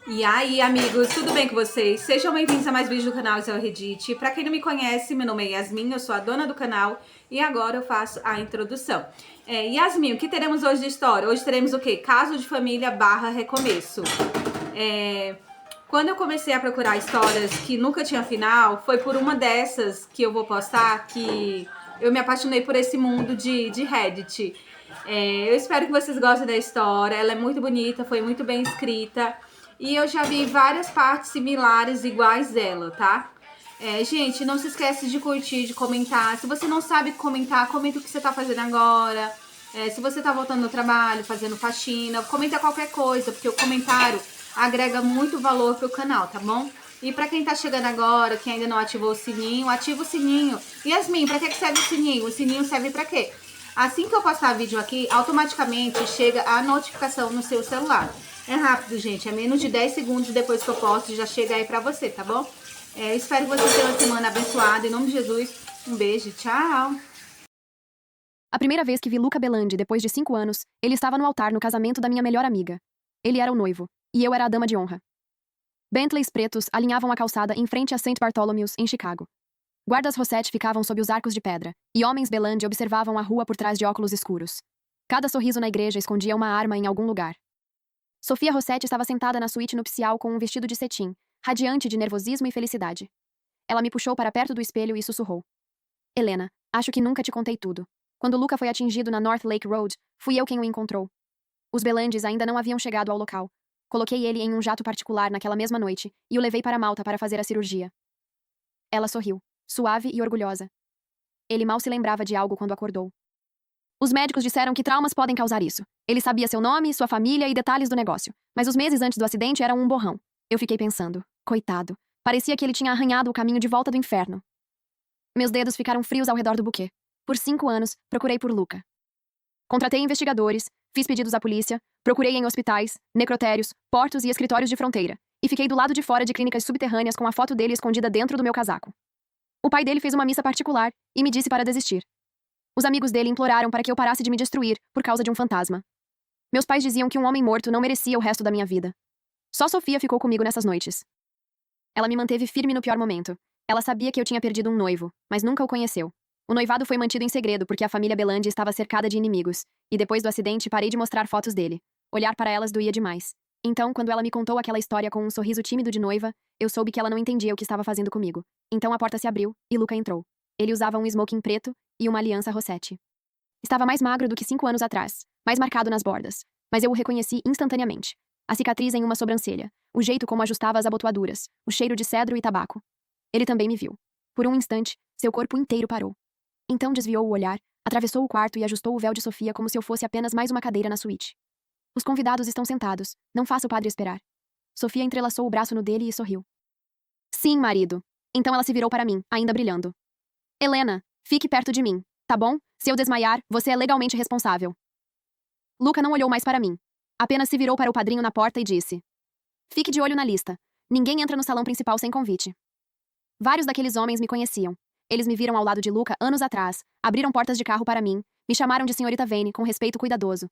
E aí, amigos, tudo bem com vocês? Sejam bem-vindos a mais vídeos do canal Isel Reddit. Pra quem não me conhece, meu nome é Yasmin, eu sou a dona do canal e agora eu faço a introdução. Yasmin, o que teremos hoje de história? Hoje teremos o quê? Caso de família / recomeço. Quando eu comecei a procurar histórias que nunca tinha final, foi por uma dessas que eu vou postar que eu me apaixonei por esse mundo de Reddit. Eu espero que vocês gostem da história, ela é muito bonita, foi muito bem escrita. E eu já vi várias partes similares, iguais dela, tá? Gente, não se esquece de curtir, de comentar. Se você não sabe comentar, comenta o que você tá fazendo agora. Se você tá voltando no trabalho, fazendo faxina, comenta qualquer coisa, porque o comentário agrega muito valor pro canal, tá bom? E pra quem tá chegando agora, que ainda não ativou o sininho, ativa o sininho. Yasmin, pra que serve o sininho? O sininho serve pra quê? Assim que eu postar vídeo aqui, automaticamente chega a notificação no seu celular. É rápido, gente. É menos de 10 segundos depois que eu posto, já chega aí pra você, tá bom? Espero que você tenha uma semana abençoada. Em nome de Jesus, um beijo. Tchau! A primeira vez que vi Luca Belandi depois de 5 anos, ele estava no altar no casamento da minha melhor amiga. Ele era o noivo, e eu era a dama de honra. Bentleys pretos alinhavam a calçada em frente a St. Bartholomew's, em Chicago. Guardas Rossetti ficavam sob os arcos de pedra, e homens Belandi observavam a rua por trás de óculos escuros. Cada sorriso na igreja escondia uma arma em algum lugar. Sofia Rossetti estava sentada na suíte nupcial com um vestido de cetim, radiante de nervosismo e felicidade. Ela me puxou para perto do espelho e sussurrou. Helena, acho que nunca te contei tudo. Quando Luca foi atingido na North Lake Road, fui eu quem o encontrou. Os Belandis ainda não haviam chegado ao local. Coloquei ele em um jato particular naquela mesma noite e o levei para Malta para fazer a cirurgia. Ela sorriu, suave e orgulhosa. Ele mal se lembrava de algo quando acordou. Os médicos disseram que traumas podem causar isso. Ele sabia seu nome, sua família e detalhes do negócio. Mas os meses antes do acidente eram um borrão. Eu fiquei pensando. Coitado. Parecia que ele tinha arranhado o caminho de volta do inferno. Meus dedos ficaram frios ao redor do buquê. Por 5 anos, procurei por Luca. Contratei investigadores, fiz pedidos à polícia, procurei em hospitais, necrotérios, portos e escritórios de fronteira, e fiquei do lado de fora de clínicas subterrâneas com a foto dele escondida dentro do meu casaco. O pai dele fez uma missa particular e me disse para desistir. Os amigos dele imploraram para que eu parasse de me destruir por causa de um fantasma. Meus pais diziam que um homem morto não merecia o resto da minha vida. Só Sofia ficou comigo nessas noites. Ela me manteve firme no pior momento. Ela sabia que eu tinha perdido um noivo, mas nunca o conheceu. O noivado foi mantido em segredo porque a família Belandi estava cercada de inimigos, e depois do acidente parei de mostrar fotos dele. Olhar para elas doía demais. Então, quando ela me contou aquela história com um sorriso tímido de noiva, eu soube que ela não entendia o que estava fazendo comigo. Então a porta se abriu, e Luca entrou. Ele usava um smoking preto e uma aliança Rossetti. Estava mais magro do que 5 anos atrás, mais marcado nas bordas, mas eu o reconheci instantaneamente. A cicatriz em uma sobrancelha, o jeito como ajustava as abotoaduras, o cheiro de cedro e tabaco. Ele também me viu. Por um instante, seu corpo inteiro parou. Então desviou o olhar, atravessou o quarto e ajustou o véu de Sofia como se eu fosse apenas mais uma cadeira na suíte. Os convidados estão sentados, não faça o padre esperar. Sofia entrelaçou o braço no dele e sorriu. Sim, marido. Então ela se virou para mim, ainda brilhando. Helena, fique perto de mim, tá bom? Se eu desmaiar, você é legalmente responsável. Luca não olhou mais para mim. Apenas se virou para o padrinho na porta e disse. Fique de olho na lista. Ninguém entra no salão principal sem convite. Vários daqueles homens me conheciam. Eles me viram ao lado de Luca anos atrás, abriram portas de carro para mim, me chamaram de senhorita Vane com respeito cuidadoso.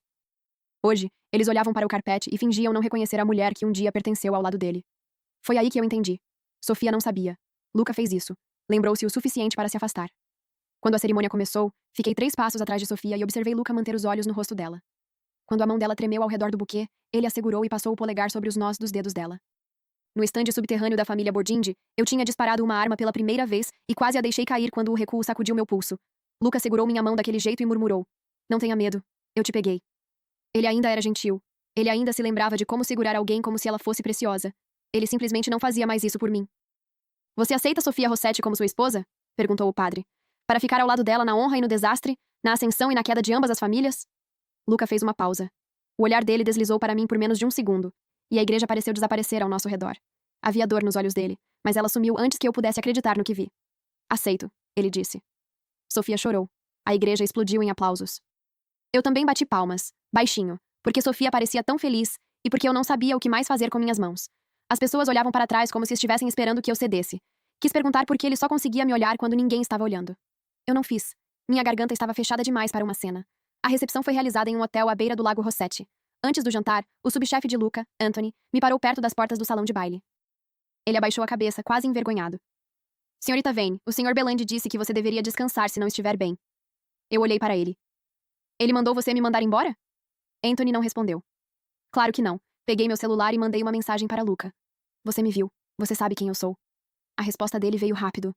Hoje, eles olhavam para o carpete e fingiam não reconhecer a mulher que um dia pertenceu ao lado dele. Foi aí que eu entendi. Sofia não sabia. Luca fez isso. Lembrou-se o suficiente para se afastar. Quando a cerimônia começou, fiquei 3 passos atrás de Sofia e observei Luca manter os olhos no rosto dela. Quando a mão dela tremeu ao redor do buquê, ele a segurou e passou o polegar sobre os nós dos dedos dela. No estande subterrâneo da família Bordindi, eu tinha disparado uma arma pela primeira vez e quase a deixei cair quando o recuo sacudiu meu pulso. Luca segurou minha mão daquele jeito e murmurou. Não tenha medo. Eu te peguei. Ele ainda era gentil. Ele ainda se lembrava de como segurar alguém como se ela fosse preciosa. Ele simplesmente não fazia mais isso por mim. Você aceita Sofia Rossetti como sua esposa? Perguntou o padre. Para ficar ao lado dela na honra e no desastre, na ascensão e na queda de ambas as famílias? Luca fez uma pausa. O olhar dele deslizou para mim por menos de um segundo, e a igreja pareceu desaparecer ao nosso redor. Havia dor nos olhos dele, mas ela sumiu antes que eu pudesse acreditar no que vi. Aceito, ele disse. Sofia chorou. A igreja explodiu em aplausos. Eu também bati palmas, baixinho, porque Sofia parecia tão feliz e porque eu não sabia o que mais fazer com minhas mãos. As pessoas olhavam para trás como se estivessem esperando que eu cedesse. Quis perguntar por que ele só conseguia me olhar quando ninguém estava olhando. Eu não fiz. Minha garganta estava fechada demais para uma cena. A recepção foi realizada em um hotel à beira do Lago Rossetti. Antes do jantar, o subchefe de Luca, Anthony, me parou perto das portas do salão de baile. Ele abaixou a cabeça, quase envergonhado. Senhorita Vane, o Sr. Belandi disse que você deveria descansar se não estiver bem. Eu olhei para ele. Ele mandou você me mandar embora? Anthony não respondeu. Claro que não. Peguei meu celular e mandei uma mensagem para Luca. Você me viu. Você sabe quem eu sou. A resposta dele veio rápido.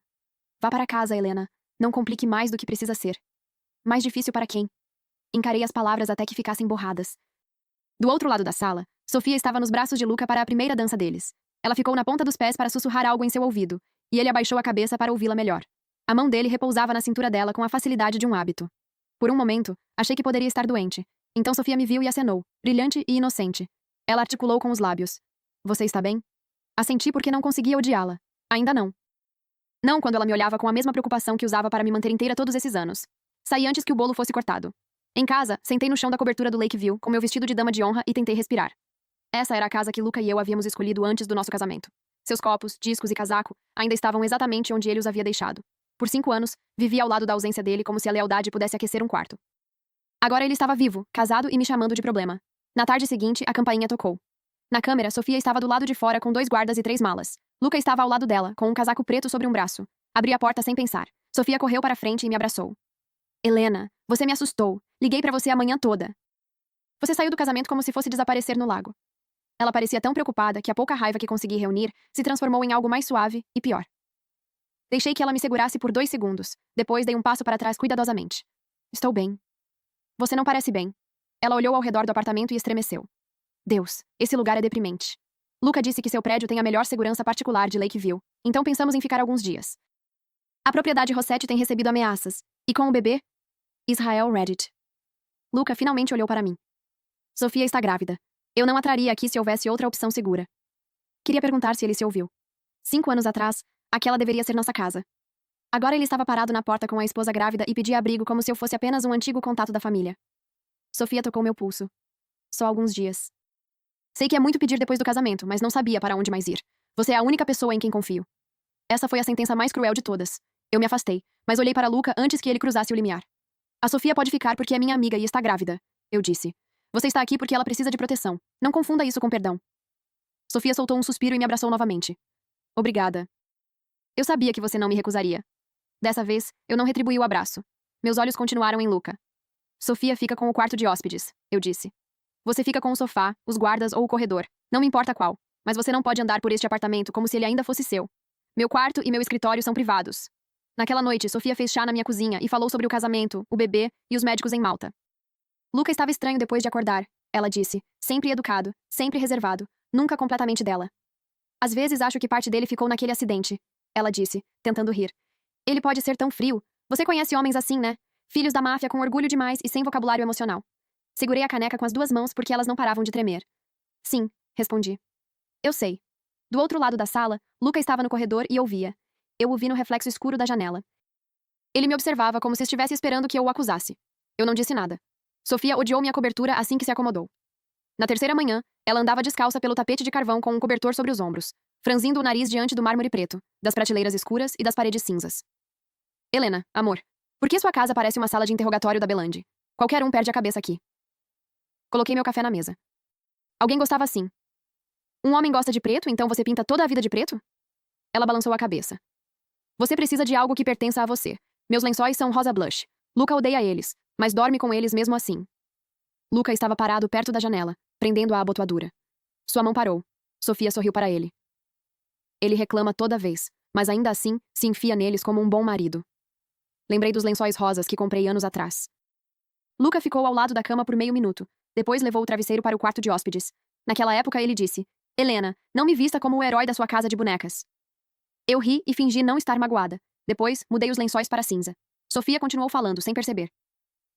Vá para casa, Helena. Não complique mais do que precisa ser. Mais difícil para quem? Encarei as palavras até que ficassem borradas. Do outro lado da sala, Sofia estava nos braços de Luca para a primeira dança deles. Ela ficou na ponta dos pés para sussurrar algo em seu ouvido, e ele abaixou a cabeça para ouvi-la melhor. A mão dele repousava na cintura dela com a facilidade de um hábito. Por um momento, achei que poderia estar doente. Então Sofia me viu e acenou, brilhante e inocente. Ela articulou com os lábios. Você está bem? Assenti porque não conseguia odiá-la. Ainda não. Não quando ela me olhava com a mesma preocupação que usava para me manter inteira todos esses anos. Saí antes que o bolo fosse cortado. Em casa, sentei no chão da cobertura do Lakeview, com meu vestido de dama de honra e tentei respirar. Essa era a casa que Luca e eu havíamos escolhido antes do nosso casamento. Seus copos, discos e casaco ainda estavam exatamente onde ele os havia deixado. Por 5 anos, vivia ao lado da ausência dele como se a lealdade pudesse aquecer um quarto. Agora ele estava vivo, casado e me chamando de problema. Na tarde seguinte, a campainha tocou. Na câmera, Sofia estava do lado de fora com 2 guardas e 3 malas. Luca estava ao lado dela, com um casaco preto sobre um braço. Abri a porta sem pensar. Sofia correu para frente e me abraçou. Helena, você me assustou. Liguei para você a manhã toda. Você saiu do casamento como se fosse desaparecer no lago. Ela parecia tão preocupada que a pouca raiva que consegui reunir se transformou em algo mais suave e pior. Deixei que ela me segurasse por 2 segundos. Depois dei um passo para trás cuidadosamente. Estou bem. Você não parece bem. Ela olhou ao redor do apartamento e estremeceu. Deus, esse lugar é deprimente. Luca disse que seu prédio tem a melhor segurança particular de Lakeview, então pensamos em ficar alguns dias. A propriedade Rossetti tem recebido ameaças. E com o bebê? Israel Reddit. Luca finalmente olhou para mim. Sofia está grávida. Eu não a traria aqui se houvesse outra opção segura. Queria perguntar se ele se ouviu. 5 anos atrás, aquela deveria ser nossa casa. Agora ele estava parado na porta com a esposa grávida e pedia abrigo como se eu fosse apenas um antigo contato da família. Sofia tocou meu pulso. Só alguns dias. Sei que é muito pedir depois do casamento, mas não sabia para onde mais ir. Você é a única pessoa em quem confio. Essa foi a sentença mais cruel de todas. Eu me afastei, mas olhei para Luca antes que ele cruzasse o limiar. A Sofia pode ficar porque é minha amiga e está grávida, eu disse. Você está aqui porque ela precisa de proteção. Não confunda isso com perdão. Sofia soltou um suspiro e me abraçou novamente. Obrigada. Eu sabia que você não me recusaria. Dessa vez, eu não retribuí o abraço. Meus olhos continuaram em Luca. Sofia fica com o quarto de hóspedes, eu disse. Você fica com o sofá, os guardas ou o corredor. Não me importa qual. Mas você não pode andar por este apartamento como se ele ainda fosse seu. Meu quarto e meu escritório são privados. Naquela noite, Sofia fez chá na minha cozinha e falou sobre o casamento, o bebê e os médicos em Malta. Luca estava estranho depois de acordar, ela disse. Sempre educado, sempre reservado, nunca completamente dela. Às vezes acho que parte dele ficou naquele acidente, ela disse, tentando rir. Ele pode ser tão frio. Você conhece homens assim, né? Filhos da máfia com orgulho demais e sem vocabulário emocional. Segurei a caneca com as 2 mãos porque elas não paravam de tremer. Sim, respondi. Eu sei. Do outro lado da sala, Luca estava no corredor e ouvia. Eu o vi no reflexo escuro da janela. Ele me observava como se estivesse esperando que eu o acusasse. Eu não disse nada. Sofia odiou minha cobertura assim que se acomodou. Na terceira manhã, ela andava descalça pelo tapete de carvão com um cobertor sobre os ombros, franzindo o nariz diante do mármore preto, das prateleiras escuras e das paredes cinzas. Helena, amor, por que sua casa parece uma sala de interrogatório da Belandi? Qualquer um perde a cabeça aqui. Coloquei meu café na mesa. Alguém gostava assim. Um homem gosta de preto, então você pinta toda a vida de preto? Ela balançou a cabeça. Você precisa de algo que pertença a você. Meus lençóis são rosa blush. Luca odeia eles, mas dorme com eles mesmo assim. Luca estava parado perto da janela, prendendo a abotoadura. Sua mão parou. Sofia sorriu para ele. Ele reclama toda vez, mas ainda assim se enfia neles como um bom marido. Lembrei dos lençóis rosas que comprei anos atrás. Luca ficou ao lado da cama por meio minuto. Depois levou o travesseiro para o quarto de hóspedes. Naquela época ele disse, Helena, não me vista como o herói da sua casa de bonecas. Eu ri e fingi não estar magoada. Depois, mudei os lençóis para cinza. Sofia continuou falando, sem perceber.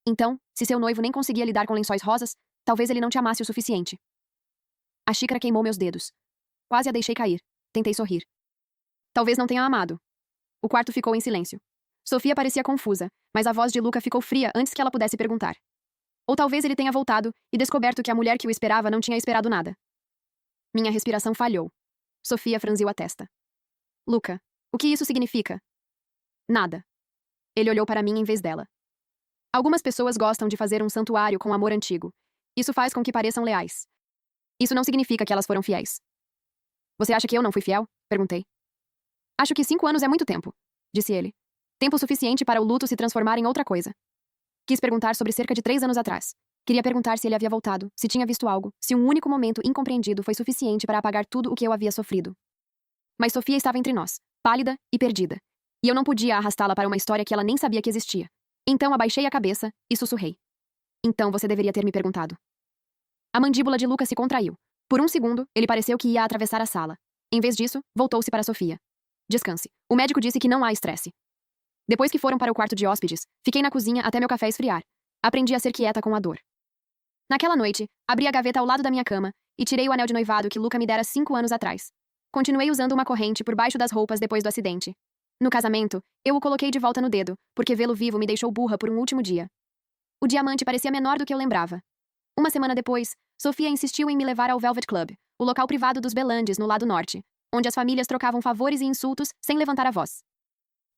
Então, se seu noivo nem conseguia lidar com lençóis rosas, talvez ele não te amasse o suficiente. A xícara queimou meus dedos. Quase a deixei cair. Tentei sorrir. Talvez não tenha amado. O quarto ficou em silêncio. Sofia parecia confusa, mas a voz de Luca ficou fria antes que ela pudesse perguntar. Ou talvez ele tenha voltado e descoberto que a mulher que o esperava não tinha esperado nada. Minha respiração falhou. Sofia franziu a testa. Luca, o que isso significa? Nada. Ele olhou para mim em vez dela. Algumas pessoas gostam de fazer um santuário com amor antigo. Isso faz com que pareçam leais. Isso não significa que elas foram fiéis. Você acha que eu não fui fiel? Perguntei. Acho que 5 anos é muito tempo, disse ele. Tempo suficiente para o luto se transformar em outra coisa. Quis perguntar sobre cerca de 3 anos atrás. Queria perguntar se ele havia voltado, se tinha visto algo, se um único momento incompreendido foi suficiente para apagar tudo o que eu havia sofrido. Mas Sofia estava entre nós, pálida e perdida. E eu não podia arrastá-la para uma história que ela nem sabia que existia. Então abaixei a cabeça e sussurrei. Então você deveria ter me perguntado. A mandíbula de Lucas se contraiu. Por um segundo, ele pareceu que ia atravessar a sala. Em vez disso, voltou-se para Sofia. Descanse. O médico disse que não há estresse. Depois que foram para o quarto de hóspedes, fiquei na cozinha até meu café esfriar. Aprendi a ser quieta com a dor. Naquela noite, abri a gaveta ao lado da minha cama e tirei o anel de noivado que Luca me dera 5 anos atrás. Continuei usando uma corrente por baixo das roupas depois do acidente. No casamento, eu o coloquei de volta no dedo, porque vê-lo vivo me deixou burra por um último dia. O diamante parecia menor do que eu lembrava. Uma semana depois, Sofia insistiu em me levar ao Velvet Club, o local privado dos Belandes no lado norte, onde as famílias trocavam favores e insultos sem levantar a voz.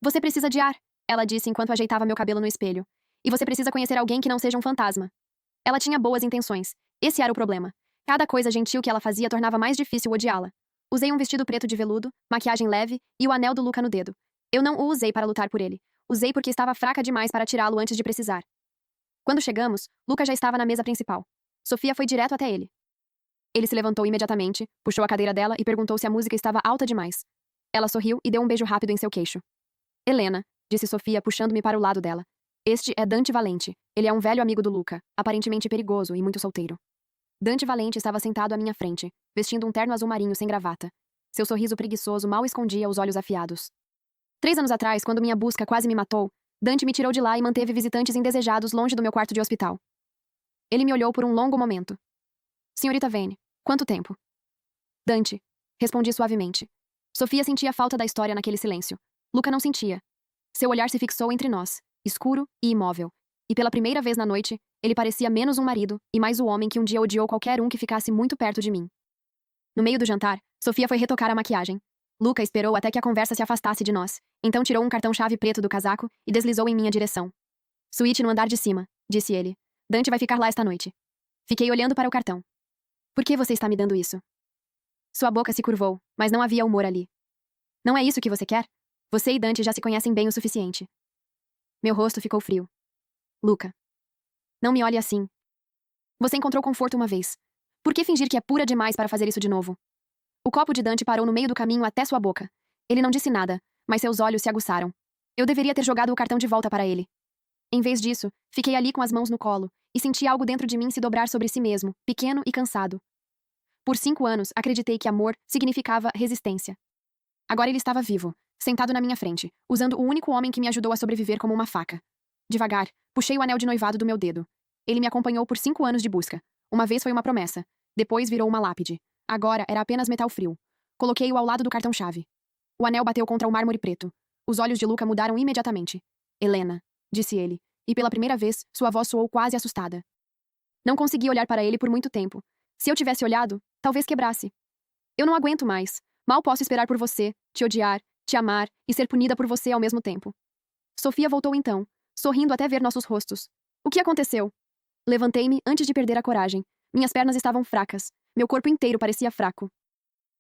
Você precisa de ar, ela disse enquanto ajeitava meu cabelo no espelho. E você precisa conhecer alguém que não seja um fantasma. Ela tinha boas intenções. Esse era o problema. Cada coisa gentil que ela fazia tornava mais difícil odiá-la. Usei um vestido preto de veludo, maquiagem leve e o anel do Luca no dedo. Eu não o usei para lutar por ele. Usei porque estava fraca demais para tirá-lo antes de precisar. Quando chegamos, Luca já estava na mesa principal. Sofia foi direto até ele. Ele se levantou imediatamente, puxou a cadeira dela e perguntou se a música estava alta demais. Ela sorriu e deu um beijo rápido em seu queixo. Helena, disse Sofia, puxando-me para o lado dela. Este é Dante Valente. Ele é um velho amigo do Luca, aparentemente perigoso e muito solteiro. Dante Valente estava sentado à minha frente, vestindo um terno azul marinho sem gravata. Seu sorriso preguiçoso mal escondia os olhos afiados. 3 anos atrás, quando minha busca quase me matou, Dante me tirou de lá e manteve visitantes indesejados longe do meu quarto de hospital. Ele me olhou por um longo momento. Senhorita Vane, quanto tempo? Dante, respondi suavemente. Sofia sentia falta da história naquele silêncio. Luca não sentia. Seu olhar se fixou entre nós, escuro e imóvel. E pela primeira vez na noite, ele parecia menos um marido e mais o homem que um dia odiou qualquer um que ficasse muito perto de mim. No meio do jantar, Sofia foi retocar a maquiagem. Luca esperou até que a conversa se afastasse de nós, então tirou um cartão-chave preto do casaco e deslizou em minha direção. Suíte no andar de cima, disse ele. Dante vai ficar lá esta noite. Fiquei olhando para o cartão. Por que você está me dando isso? Sua boca se curvou, mas não havia humor ali. Não é isso que você quer? Você e Dante já se conhecem bem o suficiente. Meu rosto ficou frio. Luca. Não me olhe assim. Você encontrou conforto uma vez. Por que fingir que é pura demais para fazer isso de novo? O copo de Dante parou no meio do caminho até sua boca. Ele não disse nada, mas seus olhos se aguçaram. Eu deveria ter jogado o cartão de volta para ele. Em vez disso, fiquei ali com as mãos no colo e senti algo dentro de mim se dobrar sobre si mesmo, pequeno e cansado. Por 5 anos, acreditei que amor significava resistência. Agora ele estava vivo, sentado na minha frente, usando o único homem que me ajudou a sobreviver como uma faca. Devagar, puxei o anel de noivado do meu dedo. Ele me acompanhou por 5 anos de busca. Uma vez foi uma promessa, depois virou uma lápide. Agora era apenas metal frio. Coloquei-o ao lado do cartão-chave. O anel bateu contra o mármore preto. Os olhos de Luca mudaram imediatamente. Helena, disse ele, e pela primeira vez, sua voz soou quase assustada. Não consegui olhar para ele por muito tempo. Se eu tivesse olhado, talvez quebrasse. Eu não aguento mais. Mal posso esperar por você, te odiar, te amar e ser punida por você ao mesmo tempo. Sofia voltou então, sorrindo até ver nossos rostos. O que aconteceu? Levantei-me antes de perder a coragem. Minhas pernas estavam fracas. Meu corpo inteiro parecia fraco.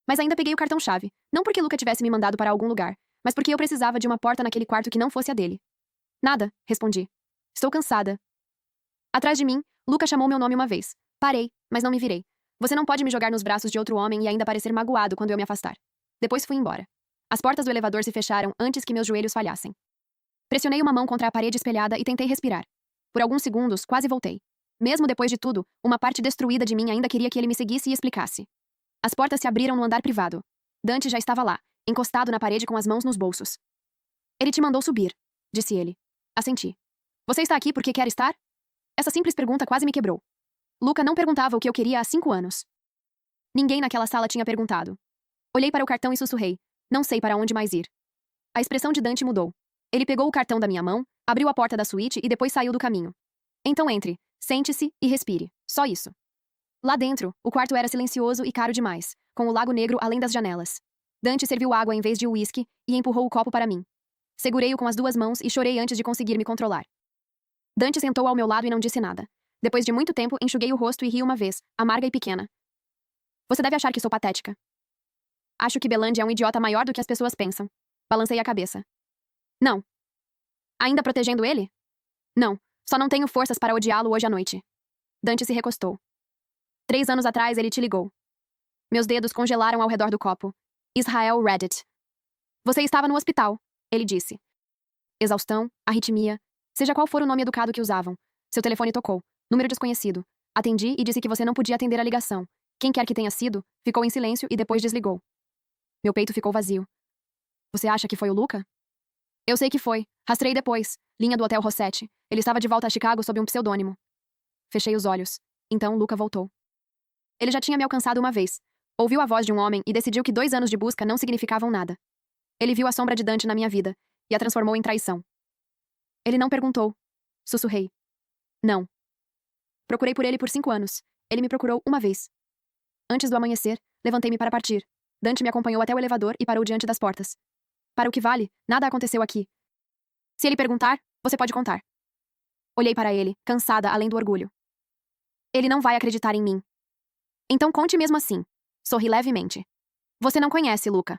Mas ainda peguei o cartão-chave, não porque Luca tivesse me mandado para algum lugar, mas porque eu precisava de uma porta naquele quarto que não fosse a dele. Nada, respondi. Estou cansada. Atrás de mim, Luca chamou meu nome uma vez. Parei, mas não me virei. Você não pode me jogar nos braços de outro homem e ainda parecer magoado quando eu me afastar. Depois fui embora. As portas do elevador se fecharam antes que meus joelhos falhassem. Pressionei uma mão contra a parede espelhada e tentei respirar. Por alguns segundos, quase voltei. Mesmo depois de tudo, uma parte destruída de mim ainda queria que ele me seguisse e explicasse. As portas se abriram no andar privado. Dante já estava lá, encostado na parede com as mãos nos bolsos. Ele te mandou subir, disse ele. Assenti. Você está aqui porque quer estar? Essa simples pergunta quase me quebrou. Luca não perguntava o que eu queria há 5 anos. Ninguém naquela sala tinha perguntado. Olhei para o cartão e sussurrei. Não sei para onde mais ir. A expressão de Dante mudou. Ele pegou o cartão da minha mão, abriu a porta da suíte e depois saiu do caminho. Então entre, sente-se e respire. Só isso. Lá dentro, o quarto era silencioso e caro demais, com o lago negro além das janelas. Dante serviu água em vez de uísque e empurrou o copo para mim. Segurei-o com as 2 mãos e chorei antes de conseguir me controlar. Dante sentou ao meu lado e não disse nada. Depois de muito tempo, enxuguei o rosto e ri uma vez, amarga e pequena. Você deve achar que sou patética. Acho que Belandi é um idiota maior do que as pessoas pensam. Balancei a cabeça. Não. Ainda protegendo ele? Não. Só não tenho forças para odiá-lo hoje à noite. Dante se recostou. 3 anos atrás ele te ligou. Meus dedos congelaram ao redor do copo. Israel Reddit. Você estava no hospital, ele disse. Exaustão, arritmia, seja qual for o nome educado que usavam. Seu telefone tocou. Número desconhecido. Atendi e disse que você não podia atender a ligação. Quem quer que tenha sido, ficou em silêncio e depois desligou. Meu peito ficou vazio. Você acha que foi o Luca? Eu sei que foi. Rastreei depois. Linha do Hotel Rossetti. Ele estava de volta a Chicago sob um pseudônimo. Fechei os olhos. Então Luca voltou. Ele já tinha me alcançado uma vez. Ouviu a voz de um homem e decidiu que 2 anos de busca não significavam nada. Ele viu a sombra de Dante na minha vida e a transformou em traição. Ele não perguntou. Sussurrei. Não. Procurei por ele por 5 anos. Ele me procurou uma vez. Antes do amanhecer, levantei-me para partir. Dante me acompanhou até o elevador e parou diante das portas. Para o que vale, nada aconteceu aqui. Se ele perguntar, você pode contar. Olhei para ele, cansada além do orgulho. Ele não vai acreditar em mim. Então conte mesmo assim. Sorri levemente. Você não conhece Luca.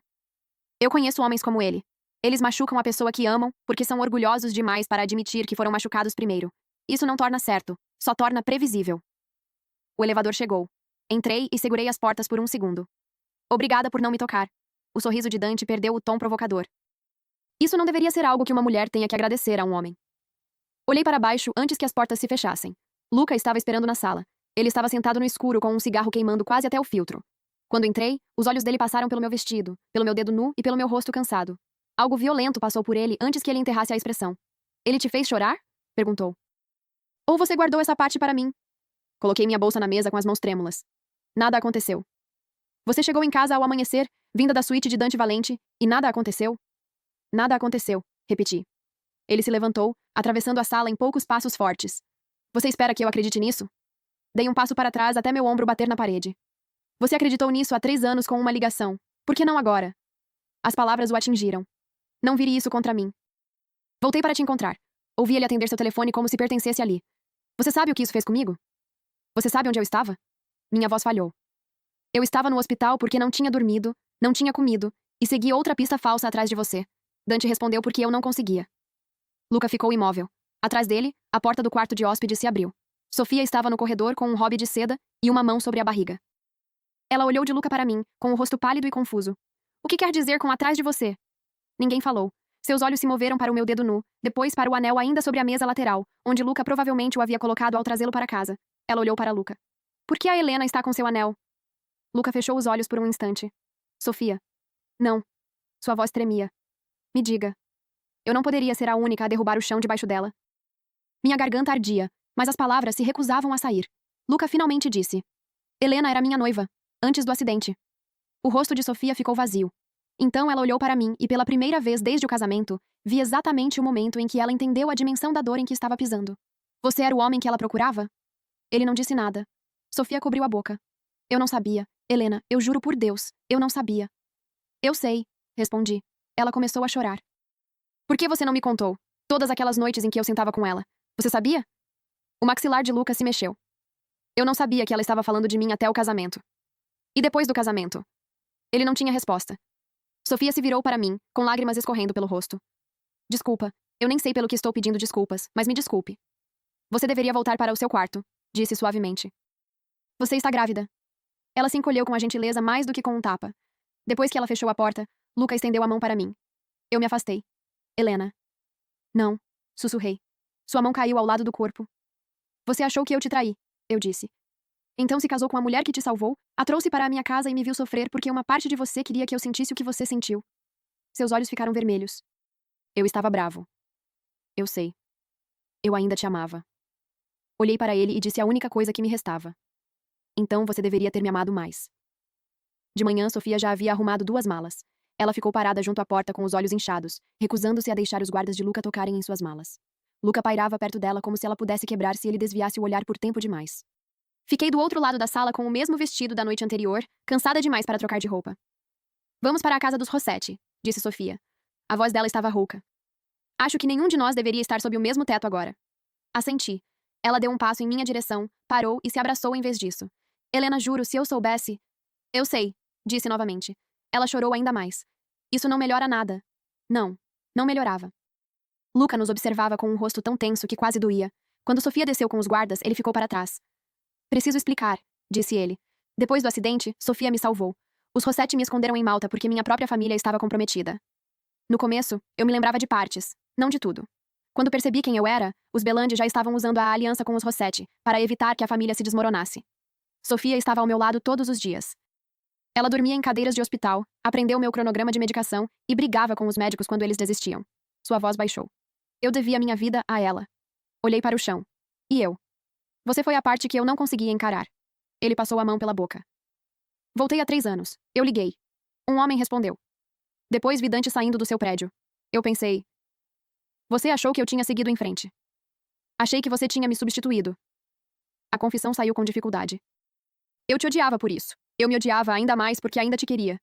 Eu conheço homens como ele. Eles machucam a pessoa que amam porque são orgulhosos demais para admitir que foram machucados primeiro. Isso não torna certo, só torna previsível. O elevador chegou. Entrei e segurei as portas por um segundo. Obrigada por não me tocar. O sorriso de Dante perdeu o tom provocador. Isso não deveria ser algo que uma mulher tenha que agradecer a um homem. Olhei para baixo antes que as portas se fechassem. Luca estava esperando na sala. Ele estava sentado no escuro com um cigarro queimando quase até o filtro. Quando entrei, os olhos dele passaram pelo meu vestido, pelo meu dedo nu e pelo meu rosto cansado. Algo violento passou por ele antes que ele enterrasse a expressão. Ele te fez chorar? Perguntou. Ou você guardou essa parte para mim? Coloquei minha bolsa na mesa com as mãos trêmulas. Nada aconteceu. Você chegou em casa ao amanhecer, vinda da suíte de Dante Valente, e nada aconteceu? Nada aconteceu, repeti. Ele se levantou, atravessando a sala em poucos passos fortes. Você espera que eu acredite nisso? Dei um passo para trás até meu ombro bater na parede. Você acreditou nisso há 3 anos com uma ligação. Por que não agora? As palavras o atingiram. Não vire isso contra mim. Voltei para te encontrar. Ouvi ele atender seu telefone como se pertencesse ali. Você sabe o que isso fez comigo? Você sabe onde eu estava? Minha voz falhou. Eu estava no hospital porque não tinha dormido, não tinha comido, e segui outra pista falsa atrás de você. Dante respondeu porque eu não conseguia. Luca ficou imóvel. Atrás dele, a porta do quarto de hóspede se abriu. Sofia estava no corredor com um hobby de seda e uma mão sobre a barriga. Ela olhou de Luca para mim, com o rosto pálido e confuso. O que quer dizer com atrás de você? Ninguém falou. Seus olhos se moveram para o meu dedo nu, depois para o anel ainda sobre a mesa lateral, onde Luca provavelmente o havia colocado ao trazê-lo para casa. Ela olhou para Luca. Por que a Helena está com seu anel? Luca fechou os olhos por um instante. Sofia. Não. Sua voz tremia. Me diga. Eu não poderia ser a única a derrubar o chão debaixo dela. Minha garganta ardia, mas as palavras se recusavam a sair. Luca finalmente disse. Helena era minha noiva, antes do acidente. O rosto de Sofia ficou vazio. Então ela olhou para mim e pela primeira vez desde o casamento, vi exatamente o momento em que ela entendeu a dimensão da dor em que estava pisando. Você era o homem que ela procurava? Ele não disse nada. Sofia cobriu a boca. Eu não sabia. Helena, eu juro por Deus, eu não sabia. Eu sei, respondi. Ela começou a chorar. Por que você não me contou? Todas aquelas noites em que eu sentava com ela. Você sabia? O maxilar de Luca se mexeu. Eu não sabia que ela estava falando de mim até o casamento. E depois do casamento? Ele não tinha resposta. Sofia se virou para mim, com lágrimas escorrendo pelo rosto. Desculpa, eu nem sei pelo que estou pedindo desculpas, mas me desculpe. Você deveria voltar para o seu quarto, disse suavemente. Você está grávida. Ela se encolheu com a gentileza mais do que com um tapa. Depois que ela fechou a porta, Luca estendeu a mão para mim. Eu me afastei. Helena. Não, sussurrei. Sua mão caiu ao lado do corpo. Você achou que eu te traí, eu disse. Então se casou com a mulher que te salvou, a trouxe para a minha casa e me viu sofrer porque uma parte de você queria que eu sentisse o que você sentiu. Seus olhos ficaram vermelhos. Eu estava bravo. Eu sei. Eu ainda te amava. Olhei para ele e disse a única coisa que me restava. Então você deveria ter me amado mais. De manhã, Sofia já havia arrumado 2 malas. Ela ficou parada junto à porta com os olhos inchados, recusando-se a deixar os guardas de Luca tocarem em suas malas. Luca pairava perto dela como se ela pudesse quebrar se ele desviasse o olhar por tempo demais. Fiquei do outro lado da sala com o mesmo vestido da noite anterior, cansada demais para trocar de roupa. Vamos para a casa dos Rossetti, disse Sofia. A voz dela estava rouca. Acho que nenhum de nós deveria estar sob o mesmo teto agora. Assenti. Ela deu um passo em minha direção, parou e se abraçou em vez disso. Helena, juro, se eu soubesse. Eu sei, disse novamente. Ela chorou ainda mais. Isso não melhora nada. Não, não melhorava. Luca nos observava com um rosto tão tenso que quase doía. Quando Sofia desceu com os guardas, ele ficou para trás. Preciso explicar, disse ele. Depois do acidente, Sofia me salvou. Os Rossetti me esconderam em Malta porque minha própria família estava comprometida. No começo, eu me lembrava de partes, não de tudo. Quando percebi quem eu era, os Belandi já estavam usando a aliança com os Rossetti para evitar que a família se desmoronasse. Sofia estava ao meu lado todos os dias. Ela dormia em cadeiras de hospital, aprendeu meu cronograma de medicação e brigava com os médicos quando eles desistiam. Sua voz baixou. Eu devia minha vida a ela. Olhei para o chão. E eu? Você foi a parte que eu não conseguia encarar. Ele passou a mão pela boca. Voltei há 3 anos. Eu liguei. Um homem respondeu. Depois vi Dante saindo do seu prédio. Eu pensei. Você achou que eu tinha seguido em frente. Achei que você tinha me substituído. A confissão saiu com dificuldade. Eu te odiava por isso. Eu me odiava ainda mais porque ainda te queria.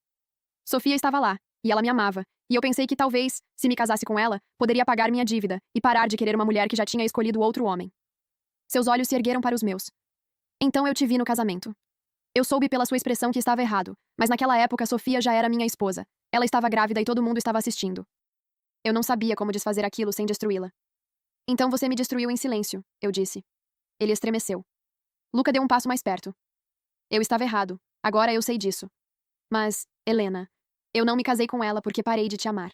Sofia estava lá, e ela me amava, e eu pensei que talvez, se me casasse com ela, poderia pagar minha dívida e parar de querer uma mulher que já tinha escolhido outro homem. Seus olhos se ergueram para os meus. Então eu te vi no casamento. Eu soube pela sua expressão que estava errado, mas naquela época Sofia já era minha esposa. Ela estava grávida e todo mundo estava assistindo. Eu não sabia como desfazer aquilo sem destruí-la. Então você me destruiu em silêncio, eu disse. Ele estremeceu. Luca deu um passo mais perto. Eu estava errado. Agora eu sei disso. Mas, Helena, eu não me casei com ela porque parei de te amar.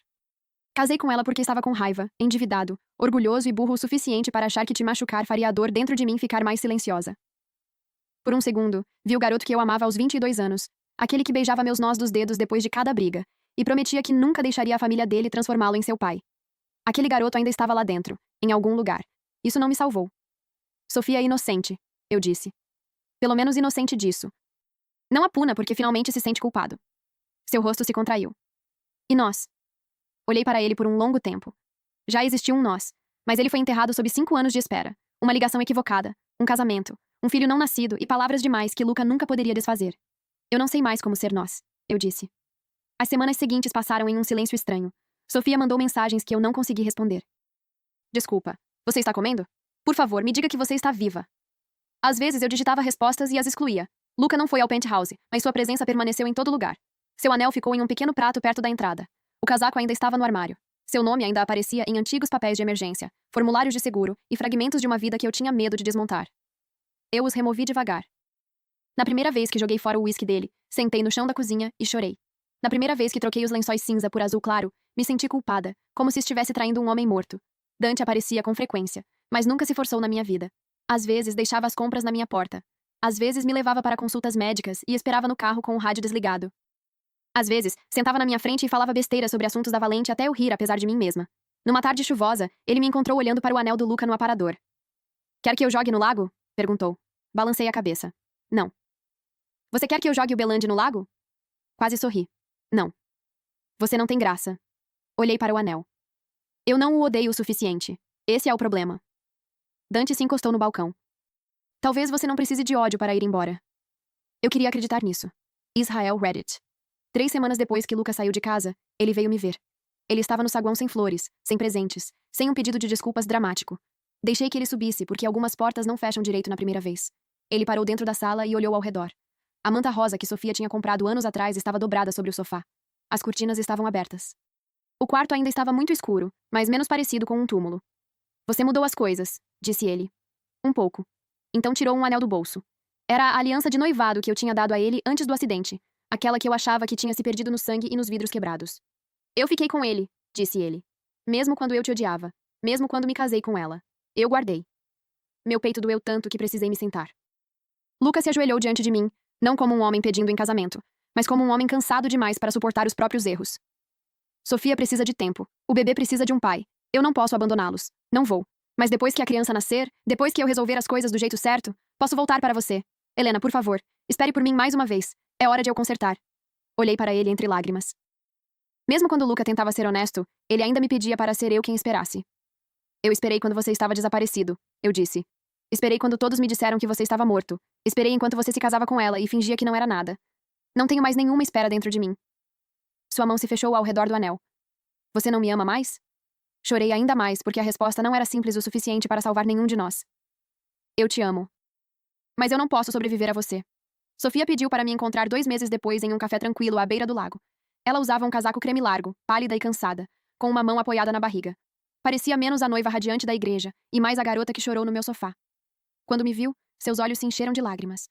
Casei com ela porque estava com raiva, endividado, orgulhoso e burro o suficiente para achar que te machucar faria a dor dentro de mim ficar mais silenciosa. Por um segundo, vi o garoto que eu amava aos 22 anos, aquele que beijava meus nós dos dedos depois de cada briga, e prometia que nunca deixaria a família dele transformá-lo em seu pai. Aquele garoto ainda estava lá dentro, em algum lugar. Isso não me salvou. Sofia é inocente, eu disse. Pelo menos inocente disso. Não a puna porque finalmente se sente culpado. Seu rosto se contraiu. E nós? Olhei para ele por um longo tempo. Já existiu um nós, mas ele foi enterrado sob 5 anos de espera. Uma ligação equivocada, um casamento, um filho não nascido e palavras demais que Luca nunca poderia desfazer. Eu não sei mais como ser nós, eu disse. As semanas seguintes passaram em um silêncio estranho. Sofia mandou mensagens que eu não consegui responder. Desculpa, você está comendo? Por favor, me diga que você está viva. Às vezes eu digitava respostas e as excluía. Luca não foi ao penthouse, mas sua presença permaneceu em todo lugar. Seu anel ficou em um pequeno prato perto da entrada. O casaco ainda estava no armário. Seu nome ainda aparecia em antigos papéis de emergência, formulários de seguro e fragmentos de uma vida que eu tinha medo de desmontar. Eu os removi devagar. Na primeira vez que joguei fora o uísque dele, sentei no chão da cozinha e chorei. Na primeira vez que troquei os lençóis cinza por azul claro, me senti culpada, como se estivesse traindo um homem morto. Dante aparecia com frequência, mas nunca se forçou na minha vida. Às vezes deixava as compras na minha porta. Às vezes me levava para consultas médicas e esperava no carro com o rádio desligado. Às vezes, sentava na minha frente e falava besteira sobre assuntos da Valente até eu rir apesar de mim mesma. Numa tarde chuvosa, ele me encontrou olhando para o anel do Luca no aparador. Quer que eu jogue no lago? Perguntou. Balancei a cabeça. Não. Você quer que eu jogue o Belandi no lago? Quase sorri. Não. Você não tem graça. Olhei para o anel. Eu não o odeio o suficiente. Esse é o problema. Dante se encostou no balcão. Talvez você não precise de ódio para ir embora. Eu queria acreditar nisso. Israel Reddit. 3 semanas depois que Luca saiu de casa, ele veio me ver. Ele estava no saguão sem flores, sem presentes, sem um pedido de desculpas dramático. Deixei que ele subisse, porque algumas portas não fecham direito na primeira vez. Ele parou dentro da sala e olhou ao redor. A manta rosa que Sofia tinha comprado anos atrás estava dobrada sobre o sofá. As cortinas estavam abertas. O quarto ainda estava muito escuro, mas menos parecido com um túmulo. Você mudou as coisas, disse ele. Um pouco. Então tirou um anel do bolso. Era a aliança de noivado que eu tinha dado a ele antes do acidente. Aquela que eu achava que tinha se perdido no sangue e nos vidros quebrados. Eu fiquei com ele, disse ele. Mesmo quando eu te odiava. Mesmo quando me casei com ela. Eu guardei. Meu peito doeu tanto que precisei me sentar. Lucas se ajoelhou diante de mim, não como um homem pedindo em casamento, mas como um homem cansado demais para suportar os próprios erros. Sofia precisa de tempo. O bebê precisa de um pai. Eu não posso abandoná-los. Não vou. Mas depois que a criança nascer, depois que eu resolver as coisas do jeito certo, posso voltar para você. Helena, por favor, espere por mim mais uma vez. É hora de eu consertar. Olhei para ele entre lágrimas. Mesmo quando Luca tentava ser honesto, ele ainda me pedia para ser eu quem esperasse. Eu esperei quando você estava desaparecido, eu disse. Esperei quando todos me disseram que você estava morto. Esperei enquanto você se casava com ela e fingia que não era nada. Não tenho mais nenhuma espera dentro de mim. Sua mão se fechou ao redor do anel. Você não me ama mais? Chorei ainda mais porque a resposta não era simples o suficiente para salvar nenhum de nós. Eu te amo. Mas eu não posso sobreviver a você. Sofia pediu para me encontrar 2 meses depois em um café tranquilo à beira do lago. Ela usava um casaco creme largo, pálida e cansada, com uma mão apoiada na barriga. Parecia menos a noiva radiante da igreja e mais a garota que chorou no meu sofá. Quando me viu, seus olhos se encheram de lágrimas.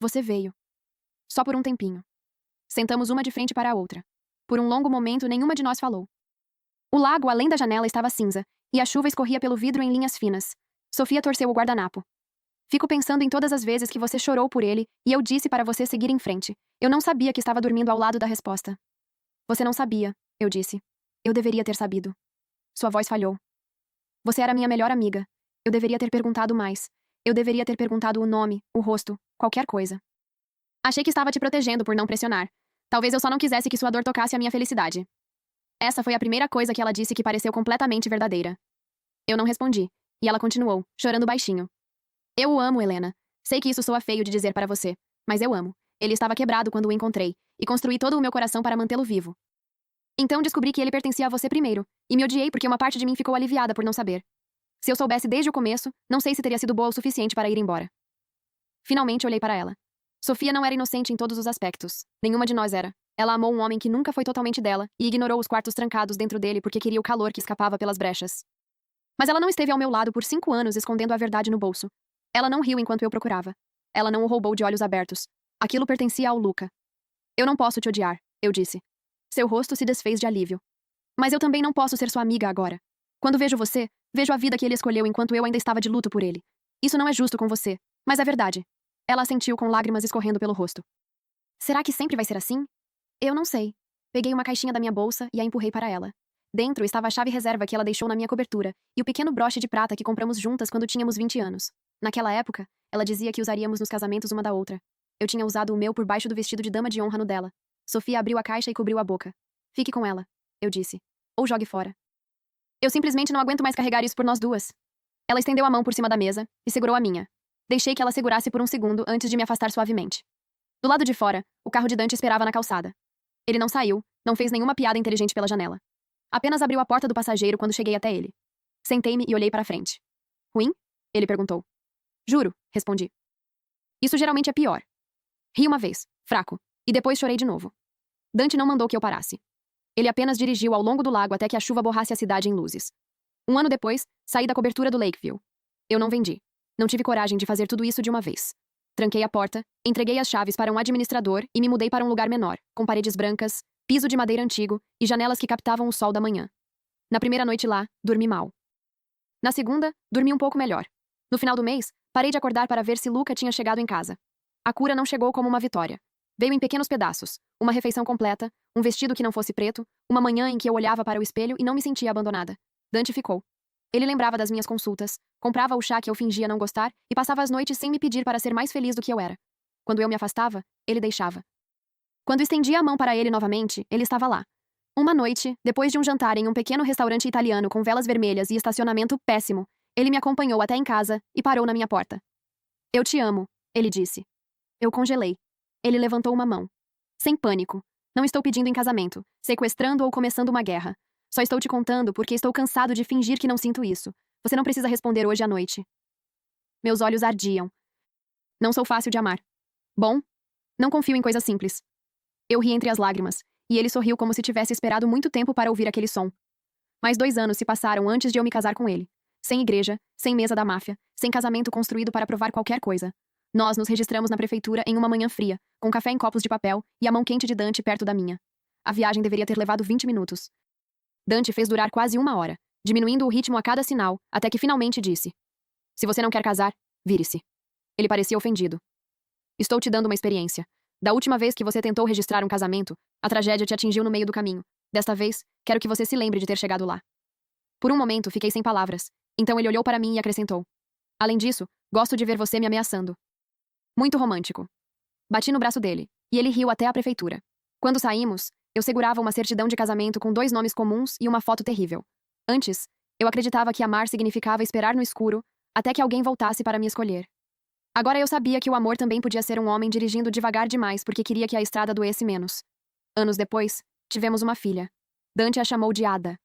Você veio. Só por um tempinho. Sentamos uma de frente para a outra. Por um longo momento, nenhuma de nós falou. O lago, além da janela, estava cinza, e a chuva escorria pelo vidro em linhas finas. Sofia torceu o guardanapo. Fico pensando em todas as vezes que você chorou por ele e eu disse para você seguir em frente. Eu não sabia que estava dormindo ao lado da resposta. Você não sabia, eu disse. Eu deveria ter sabido. Sua voz falhou. Você era minha melhor amiga. Eu deveria ter perguntado mais. Eu deveria ter perguntado o nome, o rosto, qualquer coisa. Achei que estava te protegendo por não pressionar. Talvez eu só não quisesse que sua dor tocasse a minha felicidade. Essa foi a primeira coisa que ela disse que pareceu completamente verdadeira. Eu não respondi, e ela continuou, chorando baixinho. Eu o amo, Helena. Sei que isso soa feio de dizer para você, mas eu amo. Ele estava quebrado quando o encontrei, e construí todo o meu coração para mantê-lo vivo. Então descobri que ele pertencia a você primeiro, e me odiei porque uma parte de mim ficou aliviada por não saber. Se eu soubesse desde o começo, não sei se teria sido boa o suficiente para ir embora. Finalmente olhei para ela. Sofia não era inocente em todos os aspectos. Nenhuma de nós era. Ela amou um homem que nunca foi totalmente dela e ignorou os quartos trancados dentro dele porque queria o calor que escapava pelas brechas. Mas ela não esteve ao meu lado por 5 anos escondendo a verdade no bolso. Ela não riu enquanto eu procurava. Ela não o roubou de olhos abertos. Aquilo pertencia ao Luca. Eu não posso te odiar, eu disse. Seu rosto se desfez de alívio. Mas eu também não posso ser sua amiga agora. Quando vejo você, vejo a vida que ele escolheu enquanto eu ainda estava de luto por ele. Isso não é justo com você, mas é verdade. Ela assentiu com lágrimas escorrendo pelo rosto. Será que sempre vai ser assim? Eu não sei. Peguei uma caixinha da minha bolsa e a empurrei para ela. Dentro estava a chave reserva que ela deixou na minha cobertura e o pequeno broche de prata que compramos juntas quando tínhamos 20 anos. Naquela época, ela dizia que usaríamos nos casamentos uma da outra. Eu tinha usado o meu por baixo do vestido de dama de honra no dela. Sofia abriu a caixa e cobriu a boca. Fique com ela, eu disse. Ou jogue fora. Eu simplesmente não aguento mais carregar isso por nós duas. Ela estendeu a mão por cima da mesa e segurou a minha. Deixei que ela segurasse por um segundo antes de me afastar suavemente. Do lado de fora, o carro de Dante esperava na calçada. Ele não saiu, não fez nenhuma piada inteligente pela janela. Apenas abriu a porta do passageiro quando cheguei até ele. Sentei-me e olhei para frente. Ruim? Ele perguntou. Juro, respondi. Isso geralmente é pior. Ri uma vez, fraco, e depois chorei de novo. Dante não mandou que eu parasse. Ele apenas dirigiu ao longo do lago até que a chuva borrasse a cidade em luzes. 1 ano depois, saí da cobertura do Lakeview. Eu não vendi. Não tive coragem de fazer tudo isso de uma vez. Tranquei a porta, entreguei as chaves para um administrador e me mudei para um lugar menor, com paredes brancas, piso de madeira antigo e janelas que captavam o sol da manhã. Na primeira noite lá, dormi mal. Na segunda, dormi um pouco melhor. No final do mês, parei de acordar para ver se Luca tinha chegado em casa. A cura não chegou como uma vitória. Veio em pequenos pedaços, uma refeição completa, um vestido que não fosse preto, uma manhã em que eu olhava para o espelho e não me sentia abandonada. Dante ficou. Ele lembrava das minhas consultas, comprava o chá que eu fingia não gostar e passava as noites sem me pedir para ser mais feliz do que eu era. Quando eu me afastava, ele deixava. Quando estendia a mão para ele novamente, ele estava lá. Uma noite, depois de um jantar em um pequeno restaurante italiano com velas vermelhas e estacionamento péssimo, ele me acompanhou até em casa e parou na minha porta. Eu te amo, ele disse. Eu congelei. Ele levantou uma mão. Sem pânico. Não estou pedindo em casamento, sequestrando ou começando uma guerra. Só estou te contando porque estou cansado de fingir que não sinto isso. Você não precisa responder hoje à noite. Meus olhos ardiam. Não sou fácil de amar. Bom, não confio em coisas simples. Eu ri entre as lágrimas, e ele sorriu como se tivesse esperado muito tempo para ouvir aquele som. Mais 2 anos se passaram antes de eu me casar com ele. Sem igreja, sem mesa da máfia, sem casamento construído para provar qualquer coisa. Nós nos registramos na prefeitura em uma manhã fria, com café em copos de papel e a mão quente de Dante perto da minha. A viagem deveria ter levado 20 minutos. Dante fez durar quase 1 hora, diminuindo o ritmo a cada sinal, até que finalmente disse: Se você não quer casar, vire-se. Ele parecia ofendido. Estou te dando uma experiência. Da última vez que você tentou registrar um casamento, a tragédia te atingiu no meio do caminho. Desta vez, quero que você se lembre de ter chegado lá. Por um momento, fiquei sem palavras. Então ele olhou para mim e acrescentou: Além disso, gosto de ver você me ameaçando. Muito romântico. Bati no braço dele, e ele riu até a prefeitura. Quando saímos, eu segurava uma certidão de casamento com 2 nomes comuns e uma foto terrível. Antes, eu acreditava que amar significava esperar no escuro até que alguém voltasse para me escolher. Agora eu sabia que o amor também podia ser um homem dirigindo devagar demais porque queria que a estrada doesse menos. Anos depois, tivemos uma filha. Dante a chamou de Ada.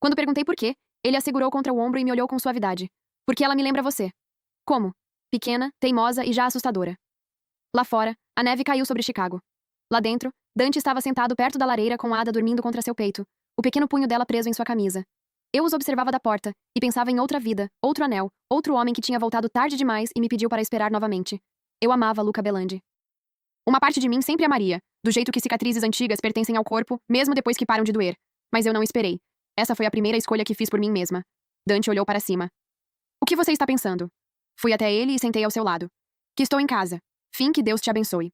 Quando perguntei por quê, ele a segurou contra o ombro e me olhou com suavidade. Porque ela me lembra você. Como? Pequena, teimosa e já assustadora. Lá fora, a neve caiu sobre Chicago. Lá dentro, Dante estava sentado perto da lareira com Ada dormindo contra seu peito, o pequeno punho dela preso em sua camisa. Eu os observava da porta, e pensava em outra vida, outro anel, outro homem que tinha voltado tarde demais e me pediu para esperar novamente. Eu amava Luca Belandi. Uma parte de mim sempre amaria, do jeito que cicatrizes antigas pertencem ao corpo, mesmo depois que param de doer. Mas eu não esperei. Essa foi a primeira escolha que fiz por mim mesma. Dante olhou para cima. O que você está pensando? Fui até ele e sentei ao seu lado. Que estou em casa. Fim, que Deus te abençoe.